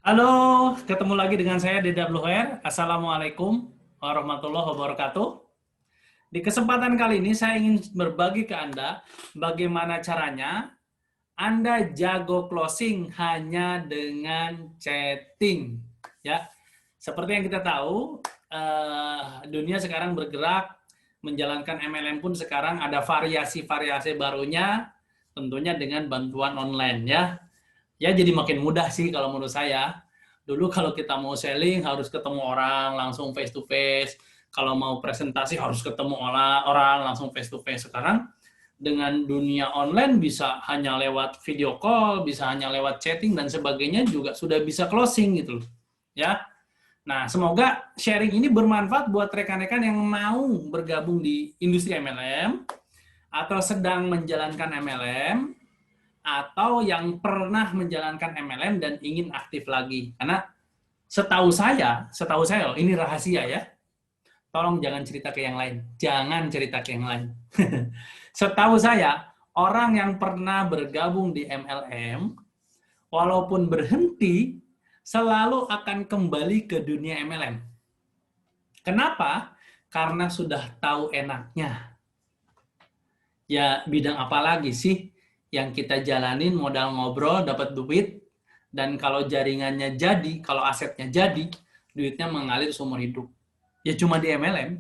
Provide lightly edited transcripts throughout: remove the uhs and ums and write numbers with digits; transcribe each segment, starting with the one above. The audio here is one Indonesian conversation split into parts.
Halo, ketemu lagi dengan saya DWR. Assalamualaikum warahmatullahi wabarakatuh. Di kesempatan kali ini saya ingin berbagi ke Anda bagaimana caranya Anda jago closing hanya dengan chatting. Ya, seperti yang kita tahu, dunia sekarang bergerak menjalankan MLM pun sekarang ada variasi-variasi barunya, tentunya dengan bantuan online ya. Ya jadi makin mudah sih kalau menurut saya. Dulu kalau kita mau selling harus ketemu orang langsung face to face. Kalau mau presentasi harus ketemu orang langsung face to face. Sekarang dengan dunia online bisa hanya lewat video call, bisa hanya lewat chatting dan sebagainya juga sudah bisa closing gitu loh. Ya. Nah, semoga sharing ini bermanfaat buat rekan-rekan yang mau bergabung di industri MLM atau sedang menjalankan MLM atau yang pernah menjalankan MLM dan ingin aktif lagi. Karena setahu saya, ini rahasia ya. Tolong jangan cerita ke yang lain. Jangan cerita ke yang lain. Setahu saya, orang yang pernah bergabung di MLM, walaupun berhenti, selalu akan kembali ke dunia MLM. Kenapa? Karena sudah tahu enaknya. Ya, bidang apa lagi sih yang kita jalanin modal ngobrol, dapat duit, dan kalau jaringannya jadi, kalau asetnya jadi, duitnya mengalir seumur hidup. Ya cuma di MLM.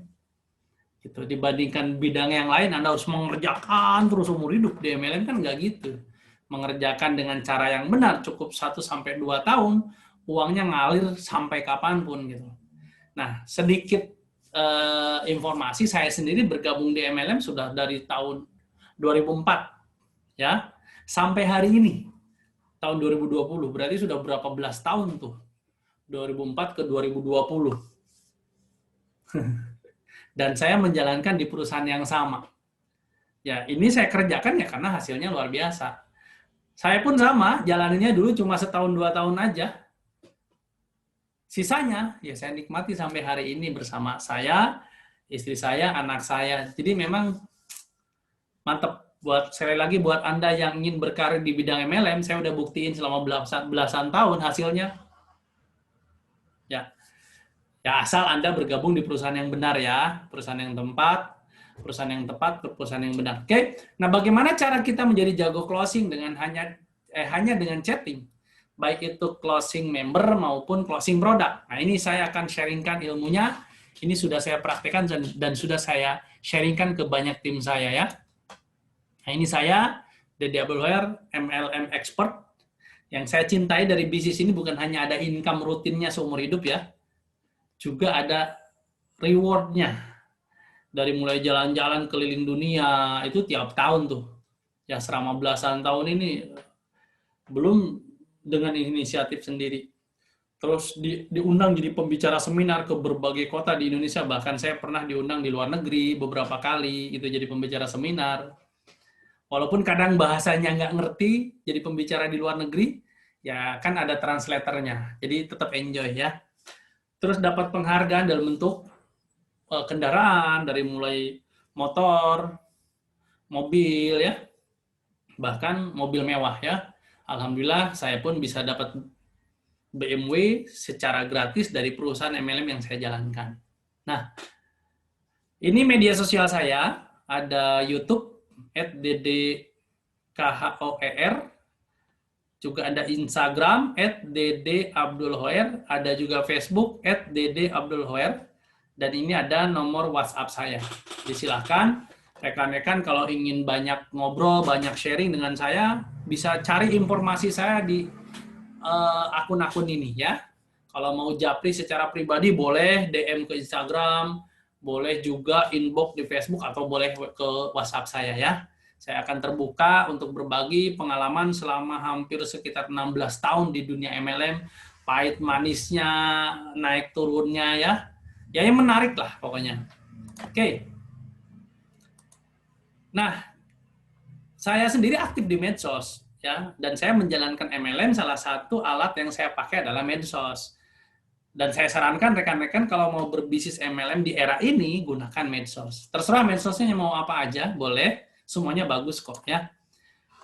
Gitu. Dibandingkan bidang yang lain, Anda harus mengerjakan terus seumur hidup. Di MLM kan nggak gitu. Mengerjakan dengan cara yang benar, cukup 1-2 tahun, uangnya ngalir sampai kapanpun. Gitu. Nah, sedikit informasi, saya sendiri bergabung di MLM sudah dari tahun 2004 ya sampai hari ini tahun 2020, berarti sudah berapa belas tahun tuh, 2004 ke 2020. Dan saya menjalankan di perusahaan yang sama. Ya, ini saya kerjakan ya karena hasilnya luar biasa. Saya pun sama, jalannya dulu cuma setahun 2 tahun aja. Sisanya ya saya nikmati sampai hari ini bersama saya, istri saya, anak saya. Jadi memang mantep. Buat sekali lagi buat Anda yang ingin berkarir di bidang MLM, saya udah buktiin selama belasan tahun hasilnya. Ya, ya asal Anda bergabung di perusahaan yang benar ya, perusahaan yang tepat, perusahaan yang benar. Oke. Nah, bagaimana cara kita menjadi jago closing dengan hanya dengan chatting? Baik itu closing member maupun closing produk. Nah, ini saya akan sharingkan ilmunya. Ini sudah saya praktekkan dan sudah saya sharingkan ke banyak tim saya ya. Nah, ini saya, DWR, MLM Expert. Yang saya cintai dari bisnis ini bukan hanya ada income rutinnya seumur hidup ya, juga ada rewardnya. Dari mulai jalan-jalan keliling dunia, itu tiap tahun tuh. Ya selama belasan tahun ini, belum dengan inisiatif sendiri. Terus diundang jadi pembicara seminar ke berbagai kota di Indonesia. Bahkan saya pernah diundang di luar negeri beberapa kali, itu jadi pembicara seminar. Walaupun kadang bahasanya nggak ngerti, jadi pembicara di luar negeri, ya kan ada translatornya. Jadi tetap enjoy ya. Terus dapat penghargaan dalam bentuk kendaraan, dari mulai motor, mobil ya, bahkan mobil mewah ya. Alhamdulillah saya pun bisa dapat BMW secara gratis dari perusahaan MLM yang saya jalankan. Nah, ini media sosial saya, ada YouTube @ddkhoer, juga ada Instagram @ddabdulhoer, ada juga Facebook @ddabdulhoer, dan ini ada nomor WhatsApp saya. Disilahkan rekan-rekan kalau ingin banyak ngobrol, banyak sharing dengan saya, bisa cari informasi saya di akun-akun ini ya. Kalau mau japri secara pribadi boleh DM ke Instagram, boleh juga inbox di Facebook atau boleh ke WhatsApp saya ya. Saya akan terbuka untuk berbagi pengalaman selama hampir sekitar 16 tahun di dunia MLM, pahit manisnya, naik turunnya ya. Ya yang menarik lah pokoknya. Oke. Nah, saya sendiri aktif di medsos ya, dan saya menjalankan MLM, salah satu alat yang saya pakai adalah medsos. Dan saya sarankan rekan-rekan kalau mau berbisnis MLM di era ini, gunakan medsos. Terserah medsosnya mau apa aja, boleh, semuanya bagus kok ya.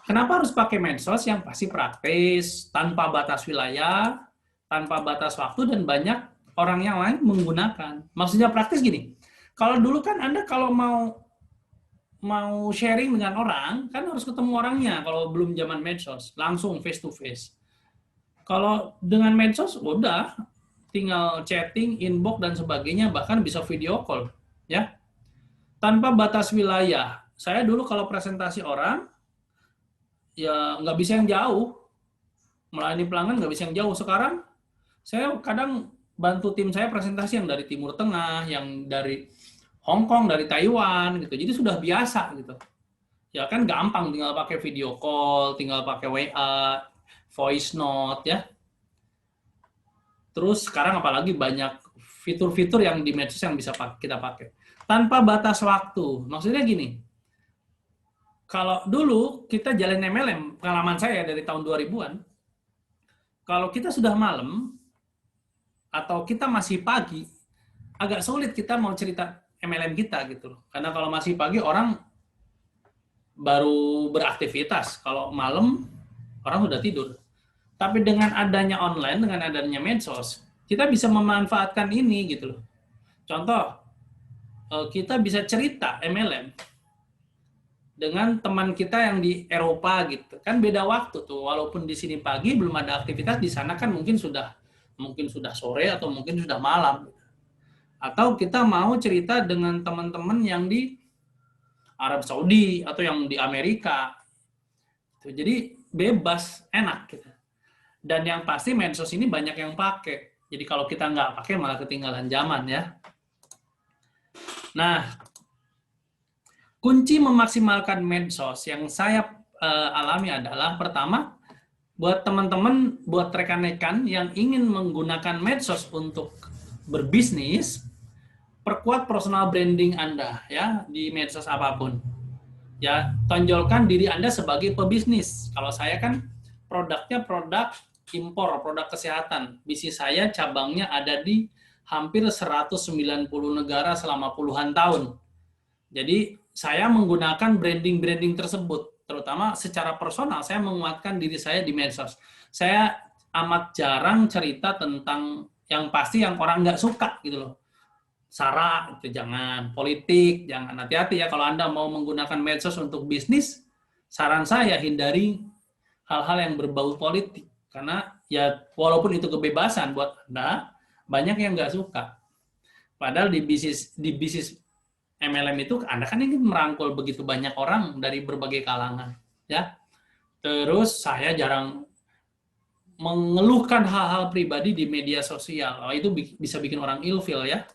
Kenapa harus pakai medsos? Yang pasti praktis, tanpa batas wilayah, tanpa batas waktu dan banyak orang yang lain menggunakan. Maksudnya praktis gini, kalau dulu kan Anda kalau mau sharing dengan orang, kan harus ketemu orangnya kalau belum zaman medsos, langsung face to face. Kalau dengan medsos, udah tinggal chatting, inbox, dan sebagainya, bahkan bisa video call. Ya, tanpa batas wilayah. Saya dulu kalau presentasi orang, ya nggak bisa yang jauh. Melayani pelanggan nggak bisa yang jauh. Sekarang, saya kadang bantu tim saya presentasi yang dari Timur Tengah, yang dari Hong Kong, dari Taiwan, gitu. Jadi sudah biasa, gitu. Ya kan gampang, tinggal pakai video call, tinggal pakai WA, voice note, ya. Terus sekarang apalagi banyak fitur-fitur yang di medsos yang bisa kita pakai. Tanpa batas waktu. Maksudnya gini, kalau dulu kita jalan MLM, pengalaman saya dari tahun 2000-an, kalau kita sudah malam, atau kita masih pagi, agak sulit kita mau cerita MLM kita gitu loh. Karena kalau masih pagi orang baru beraktivitas, kalau malam orang sudah tidur. Tapi dengan adanya online, dengan adanya medsos, kita bisa memanfaatkan ini gitu loh. Contoh, kita bisa cerita MLM dengan teman kita yang di Eropa gitu. Kan beda waktu tuh. Walaupun di sini pagi belum ada aktivitas, di sana kan mungkin sudah sore atau mungkin sudah malam. Atau kita mau cerita dengan teman-teman yang di Arab Saudi atau yang di Amerika. Jadi bebas, enak gitu. Dan yang pasti medsos ini banyak yang pakai. Jadi kalau kita nggak pakai malah ketinggalan zaman ya. Nah, kunci memaksimalkan medsos yang saya alami adalah pertama, buat teman-teman, buat rekan-rekan yang ingin menggunakan medsos untuk berbisnis, perkuat personal branding Anda ya di medsos apapun. Ya, tonjolkan diri Anda sebagai pebisnis. Kalau saya kan produknya produk impor, produk kesehatan. Bisnis saya cabangnya ada di hampir 190 negara selama puluhan tahun. Jadi saya menggunakan branding-branding tersebut, terutama secara personal, saya menguatkan diri saya di medsos. Saya amat jarang cerita tentang yang pasti yang orang nggak suka gitu loh. Sara, itu jangan, politik, jangan, hati-hati ya kalau Anda mau menggunakan medsos untuk bisnis, saran saya hindari hal-hal yang berbau politik. Karena ya walaupun itu kebebasan buat Anda, banyak yang nggak suka. Padahal di bisnis MLM itu Anda kan ingin merangkul begitu banyak orang dari berbagai kalangan, ya. Terus saya jarang mengeluhkan hal-hal pribadi di media sosial. Oh, itu bisa bikin orang ilfil ya.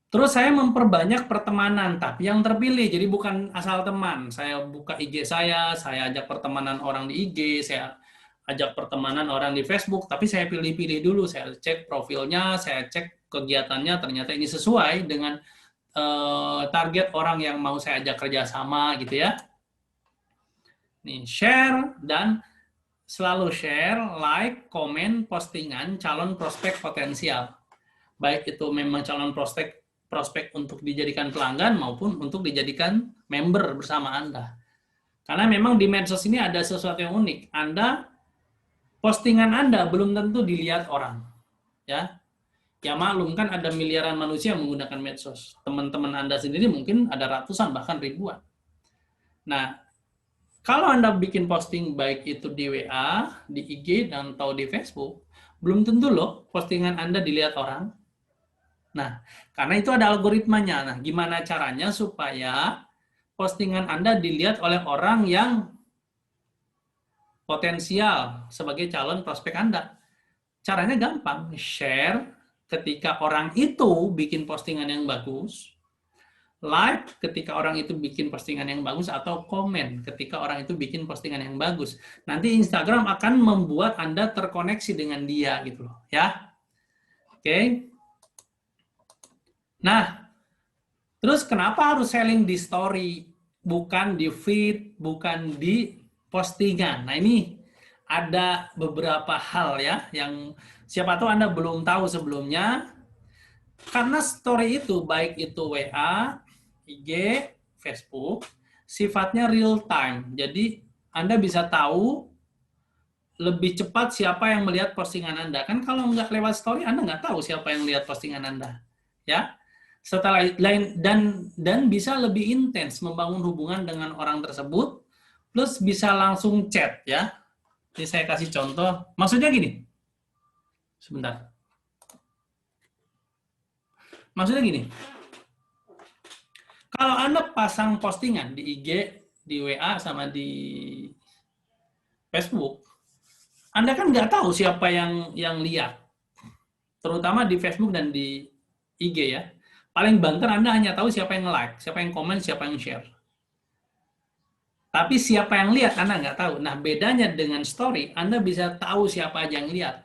Terus saya memperbanyak pertemanan, tapi yang terpilih. Jadi bukan asal teman. Saya buka IG saya ajak pertemanan orang di IG, saya ajak pertemanan orang di Facebook, tapi saya pilih-pilih dulu. Saya cek profilnya, saya cek kegiatannya, ternyata ini sesuai dengan target orang yang mau saya ajak kerjasama gitu ya. Nih, share dan selalu share, like, komen, postingan calon prospek potensial. Baik itu memang calon prospek untuk dijadikan pelanggan maupun untuk dijadikan member bersama Anda. Karena memang di medsos ini ada sesuatu yang unik. Postingan Anda belum tentu dilihat orang. Ya. Ya maklum kan ada miliaran manusia yang menggunakan medsos. Teman-teman Anda sendiri mungkin ada ratusan bahkan ribuan. Nah, kalau Anda bikin posting baik itu di WA, di IG dan atau di Facebook, belum tentu loh postingan Anda dilihat orang. Nah, karena itu ada algoritmanya. Nah, gimana caranya supaya postingan Anda dilihat oleh orang yang potensial sebagai calon prospek Anda? Caranya gampang, share ketika orang itu bikin postingan yang bagus, like ketika orang itu bikin postingan yang bagus, atau komen ketika orang itu bikin postingan yang bagus. Nanti Instagram akan membuat Anda terkoneksi dengan dia gitu loh, ya. Oke. Nah, terus kenapa harus selling di story, bukan di feed, bukan di postingan? Nah, ini ada beberapa hal ya, yang siapa tahu Anda belum tahu sebelumnya. Karena story itu, baik itu WA, IG, Facebook, sifatnya real time. Jadi, Anda bisa tahu lebih cepat siapa yang melihat postingan Anda. Kan kalau nggak lewat story, Anda nggak tahu siapa yang lihat postingan Anda. Ya. Setelah lain dan bisa lebih intens membangun hubungan dengan orang tersebut, plus bisa langsung chat ya. Jadi saya kasih contoh. Maksudnya gini. Sebentar. Maksudnya gini. Kalau Anda pasang postingan di IG, di WA, sama di Facebook, Anda kan nggak tahu siapa yang lihat. Terutama di Facebook dan di IG ya. Paling banter Anda hanya tahu siapa yang like, siapa yang komen, siapa yang share. Tapi siapa yang lihat Anda nggak tahu. Nah, bedanya dengan story, Anda bisa tahu siapa aja yang lihat.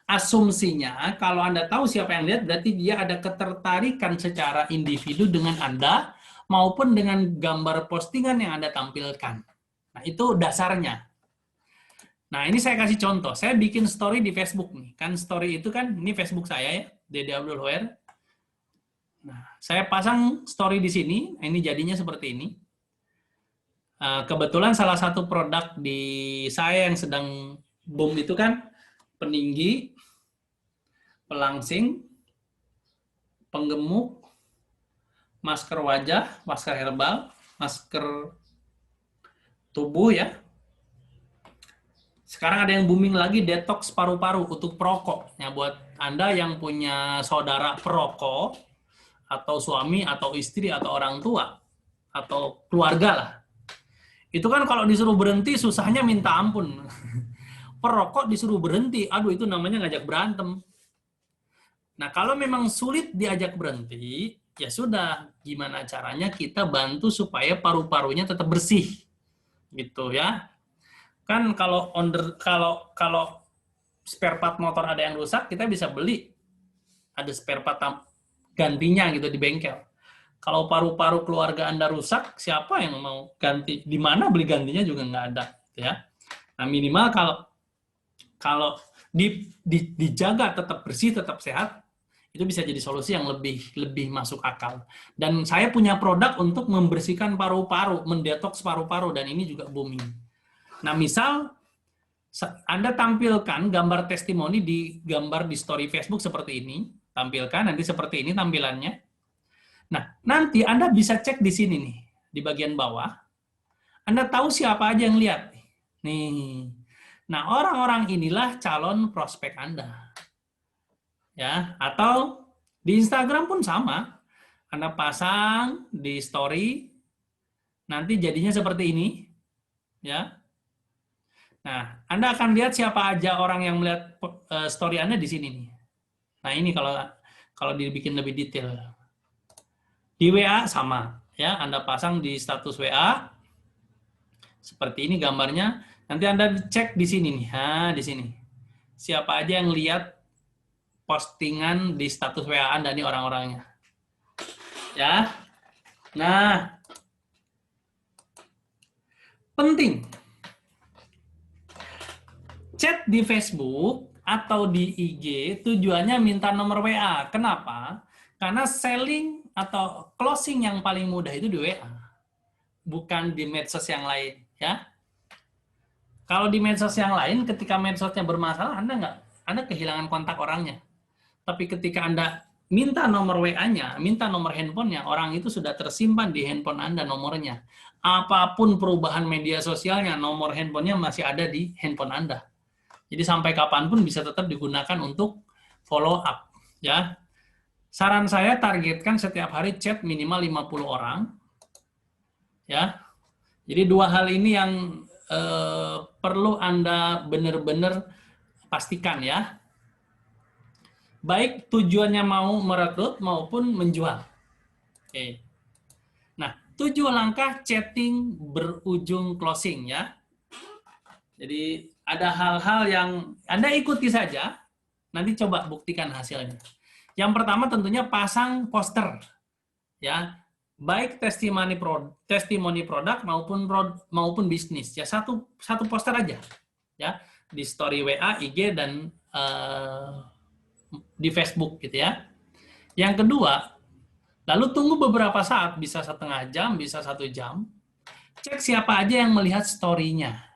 Asumsinya, kalau Anda tahu siapa yang lihat, berarti dia ada ketertarikan secara individu dengan Anda, maupun dengan gambar postingan yang Anda tampilkan. Nah, itu dasarnya. Nah, ini saya kasih contoh. Saya bikin story di Facebook nih. Kan story itu kan, ini Facebook saya ya, Dede Abdul Hoer. Nah, saya pasang story di sini, ini jadinya seperti ini. Kebetulan salah satu produk di saya yang sedang boom itu kan peninggi, pelangsing, penggemuk, masker wajah, masker herbal, masker tubuh ya. Sekarang ada yang booming lagi detox paru-paru untuk perokok. Ya, buat Anda yang punya saudara perokok, atau suami, atau istri, atau orang tua, atau keluarga lah. Itu kan kalau disuruh berhenti, susahnya minta ampun. Perokok disuruh berhenti, aduh itu namanya ngajak berantem. Nah, kalau memang sulit diajak berhenti, ya sudah, gimana caranya kita bantu supaya paru-parunya tetap bersih. Gitu ya. Kan kalau kalau spare part motor ada yang rusak, kita bisa beli ada spare part gantinya gitu di bengkel. Kalau paru-paru keluarga Anda rusak, siapa yang mau ganti? Di mana beli gantinya juga nggak ada, ya. Nah, minimal kalau dijaga tetap bersih, tetap sehat, itu bisa jadi solusi yang lebih masuk akal. Dan saya punya produk untuk membersihkan paru-paru, mendetoks paru-paru, dan ini juga booming. Nah, misal Anda tampilkan gambar testimoni di story Facebook seperti ini, tampilkan nanti seperti ini tampilannya. Nah, nanti Anda bisa cek di sini nih, di bagian bawah. Anda tahu siapa aja yang lihat. Nih. Nah, orang-orang inilah calon prospek Anda. Ya, atau di Instagram pun sama. Anda pasang di story, nanti jadinya seperti ini. Ya. Nah, Anda akan lihat siapa aja orang yang melihat story Anda di sini nih. Nah, ini kalau dibikin lebih detail. Di WA sama, ya. Anda pasang di status WA seperti ini gambarnya. Nanti Anda cek di sini nih, di sini. Siapa aja yang lihat postingan di status WA Anda nih orang-orangnya. Ya. Nah, penting. Chat di Facebook atau di IG tujuannya minta nomor WA. Kenapa? Karena selling atau closing yang paling mudah itu di WA, bukan di medsos yang lain, ya. Kalau di medsos yang lain, ketika medsosnya bermasalah, Anda kehilangan kontak orangnya. Tapi ketika Anda minta nomor WA-nya, minta nomor handphonenya, orang itu sudah tersimpan di handphone Anda nomornya. Apapun perubahan media sosialnya, nomor handphonenya masih ada di handphone Anda. Jadi sampai kapanpun bisa tetap digunakan untuk follow up, ya. Saran saya targetkan setiap hari chat minimal 50 orang. Ya. Jadi dua hal ini yang perlu Anda benar-benar pastikan ya. Baik tujuannya mau merekrut maupun menjual. Oke. Nah, 7 langkah chatting berujung closing ya. Jadi ada hal-hal yang Anda ikuti saja, nanti coba buktikan hasilnya. Yang pertama tentunya pasang poster, ya, baik testimoni produk maupun bisnis, ya satu poster aja, ya, di story WA, IG dan di Facebook gitu ya. Yang kedua, lalu tunggu beberapa saat, bisa setengah jam, bisa 1 jam, cek siapa aja yang melihat story-nya.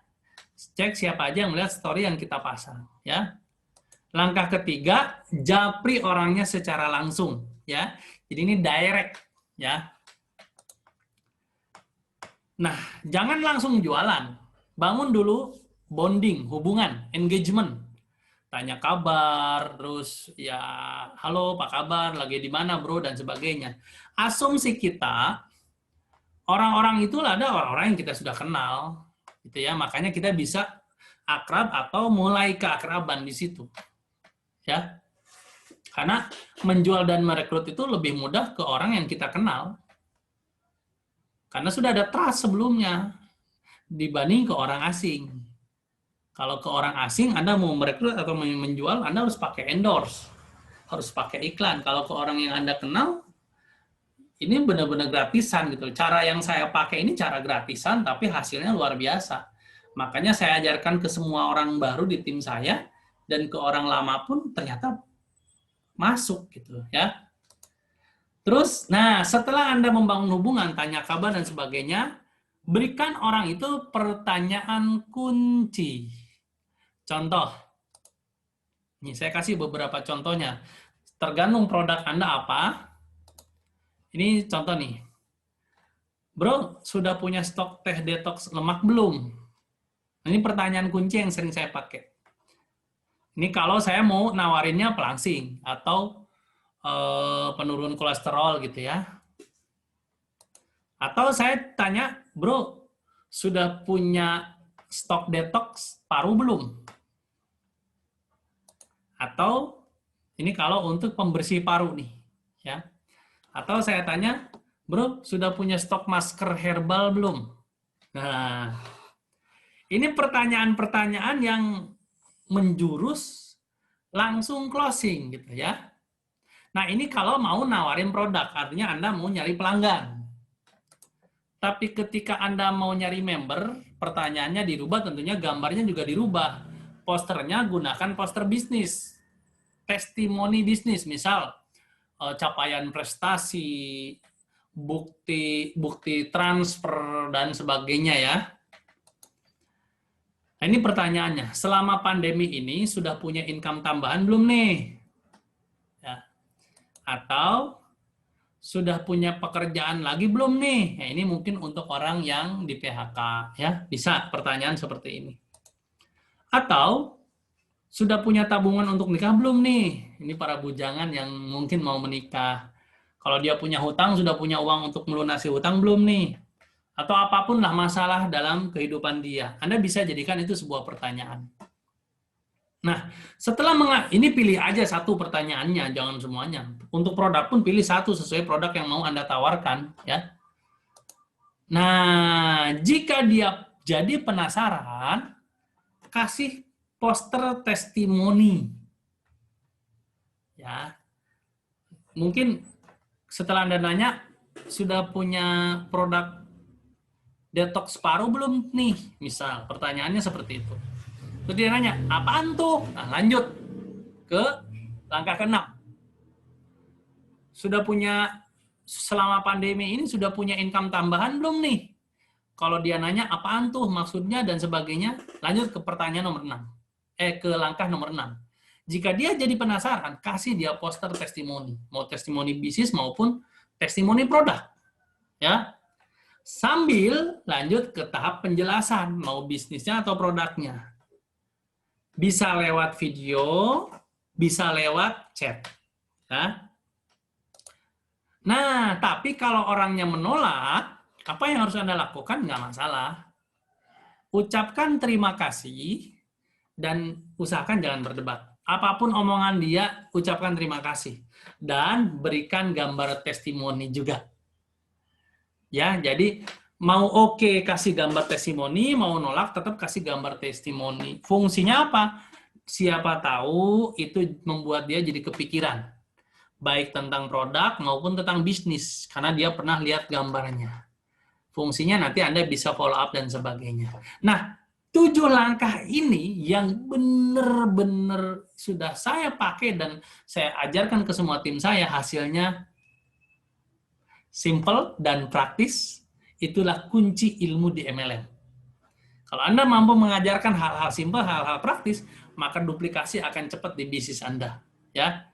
Cek siapa aja yang melihat story yang kita pasang, ya. Langkah ketiga, japri orangnya secara langsung, ya. Jadi ini direct, ya. Nah, jangan langsung jualan. Bangun dulu bonding, hubungan, engagement. Tanya kabar, terus ya halo apa kabar, lagi di mana bro, dan sebagainya. Asumsi kita, orang-orang itu ada orang-orang yang kita sudah kenal, gitu ya. Makanya kita bisa akrab atau mulai keakraban di situ, ya. Karena menjual dan merekrut itu lebih mudah ke orang yang kita kenal. Karena sudah ada trust sebelumnya dibanding ke orang asing. Kalau ke orang asing, Anda mau merekrut atau menjual, Anda harus pakai endorse, harus pakai iklan. Kalau ke orang yang Anda kenal, ini benar-benar gratisan gitu. Cara yang saya pakai ini cara gratisan, tapi hasilnya luar biasa. Makanya saya ajarkan ke semua orang baru di tim saya, dan ke orang lama pun ternyata masuk gitu ya. Terus, nah setelah Anda membangun hubungan, tanya kabar dan sebagainya, berikan orang itu pertanyaan kunci. Contoh, nih saya kasih beberapa contohnya. Tergantung produk Anda apa. Ini contoh nih. Bro, sudah punya stok teh detox lemak belum? Ini pertanyaan kunci yang sering saya pakai. Ini kalau saya mau nawarinnya pelangsing atau penurun kolesterol gitu ya. Atau saya tanya, bro, sudah punya stok detox paru belum? Atau ini kalau untuk pembersih paru nih, ya. Atau saya tanya, bro, sudah punya stok masker herbal belum? Nah, ini pertanyaan-pertanyaan yang menjurus langsung closing gitu ya. Nah, ini kalau mau nawarin produk, artinya Anda mau nyari pelanggan. Tapi ketika Anda mau nyari member, pertanyaannya dirubah, tentunya gambarnya juga dirubah. Posternya gunakan poster bisnis. Testimoni bisnis, misal capaian prestasi, bukti transfer, dan sebagainya ya. Nah, ini pertanyaannya, selama pandemi ini sudah punya income tambahan belum nih? Ya. Atau sudah punya pekerjaan lagi belum nih? Ya, ini mungkin untuk orang yang di PHK, ya. Bisa pertanyaan seperti ini. Atau sudah punya tabungan untuk nikah belum nih? Ini para bujangan yang mungkin mau menikah. Kalau dia punya hutang, sudah punya uang untuk melunasi hutang belum nih? Atau apapun lah masalah dalam kehidupan dia. Anda bisa jadikan itu sebuah pertanyaan. Nah, setelah ini pilih aja satu pertanyaannya, jangan semuanya. Untuk produk pun pilih satu sesuai produk yang mau Anda tawarkan, ya. Nah, jika dia jadi penasaran, kasih poster testimoni. Ya. Mungkin setelah Anda nanya, sudah punya produk detox paru belum nih? Misal, pertanyaannya seperti itu. Terus dia nanya, apaan tuh? Nah, lanjut ke langkah ke-6. Sudah punya, selama pandemi ini sudah punya income tambahan belum nih? Kalau dia nanya, apaan tuh maksudnya dan sebagainya, lanjut ke pertanyaan nomor 6. Ke langkah nomor 6. Jika dia jadi penasaran, kasih dia poster testimoni. Mau testimoni bisnis maupun testimoni produk. Ya. Sambil lanjut ke tahap penjelasan, mau bisnisnya atau produknya. Bisa lewat video, bisa lewat chat. Ya. Nah, tapi kalau orangnya menolak, apa yang harus Anda lakukan? Nggak masalah. Ucapkan terima kasih dan usahakan jangan berdebat. Apapun omongan dia, ucapkan terima kasih. Dan berikan gambar testimoni juga. Ya, jadi mau oke kasih gambar testimoni, mau nolak tetap kasih gambar testimoni. Fungsinya apa? Siapa tahu itu membuat dia jadi kepikiran. Baik tentang produk maupun tentang bisnis. Karena dia pernah lihat gambarnya. Fungsinya nanti Anda bisa follow up dan sebagainya. Nah, 7 langkah ini yang benar-benar sudah saya pakai dan saya ajarkan ke semua tim saya, hasilnya simple dan praktis. Itulah kunci ilmu di MLM. Kalau Anda mampu mengajarkan hal-hal simpel, hal-hal praktis, maka duplikasi akan cepat di bisnis Anda. Ya.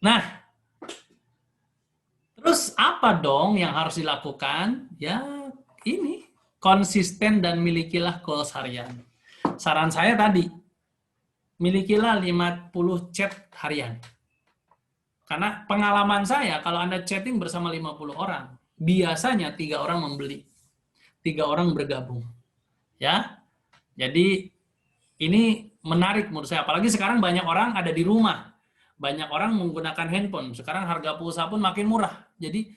Nah, terus apa dong yang harus dilakukan? Ya, ini konsisten dan milikilah goals harian. Saran saya tadi, milikilah 50 chat harian. Karena pengalaman saya, kalau Anda chatting bersama 50 orang, biasanya 3 orang membeli, 3 orang bergabung. Ya, jadi ini menarik menurut saya. Apalagi sekarang banyak orang ada di rumah. Banyak orang menggunakan handphone. Sekarang harga pulsa pun makin murah. Jadi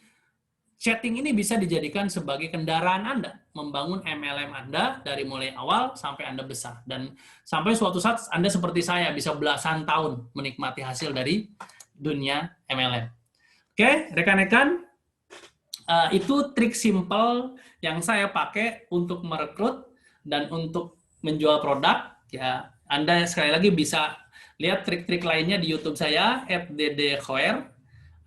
chatting ini bisa dijadikan sebagai kendaraan Anda. Membangun MLM Anda dari mulai awal sampai Anda besar. Dan sampai suatu saat Anda seperti saya bisa belasan tahun menikmati hasil dari dunia MLM. Oke, rekan-rekan. Itu trik simple yang saya pakai untuk merekrut dan untuk menjual produk. Ya, Anda sekali lagi bisa lihat trik-trik lainnya di YouTube saya @ddkhoer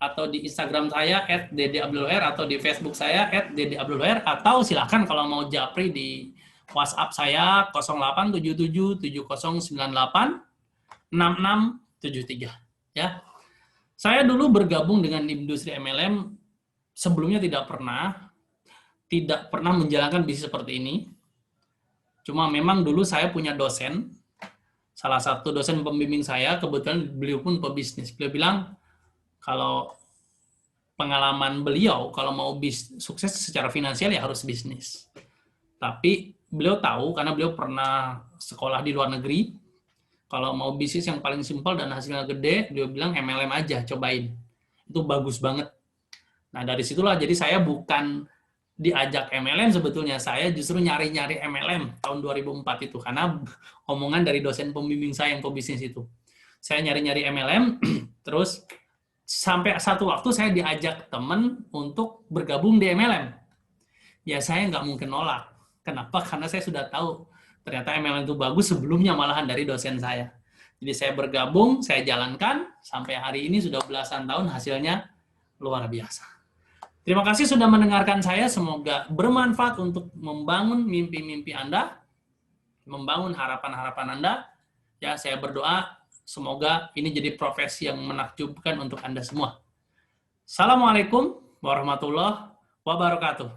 atau di Instagram saya @ddabdulkhoer atau di Facebook saya @ddabdulkhoer atau silakan kalau mau japri di WhatsApp saya 087770986673 ya. Saya dulu bergabung dengan industri MLM sebelumnya tidak pernah menjalankan bisnis seperti ini. Cuma memang dulu saya punya dosen, salah satu dosen pembimbing saya, kebetulan beliau pun pebisnis. Beliau bilang, kalau pengalaman beliau, kalau mau sukses secara finansial ya harus bisnis. Tapi beliau tahu, karena beliau pernah sekolah di luar negeri, kalau mau bisnis yang paling simpel dan hasilnya gede, beliau bilang MLM aja, cobain. Itu bagus banget. Nah, dari situlah, jadi saya bukan diajak MLM sebetulnya, saya justru nyari-nyari MLM tahun 2004 itu, karena omongan dari dosen pembimbing saya yang pebisnis itu. Saya nyari-nyari MLM, terus sampai satu waktu saya diajak teman untuk bergabung di MLM. Ya saya nggak mungkin nolak. Kenapa? Karena saya sudah tahu ternyata MLM itu bagus sebelumnya malahan dari dosen saya. Jadi saya bergabung, saya jalankan, sampai hari ini sudah belasan tahun, hasilnya luar biasa. Terima kasih sudah mendengarkan saya, semoga bermanfaat untuk membangun mimpi-mimpi Anda, membangun harapan-harapan Anda. Ya, saya berdoa semoga ini jadi profesi yang menakjubkan untuk Anda semua. Assalamualaikum warahmatullahi wabarakatuh.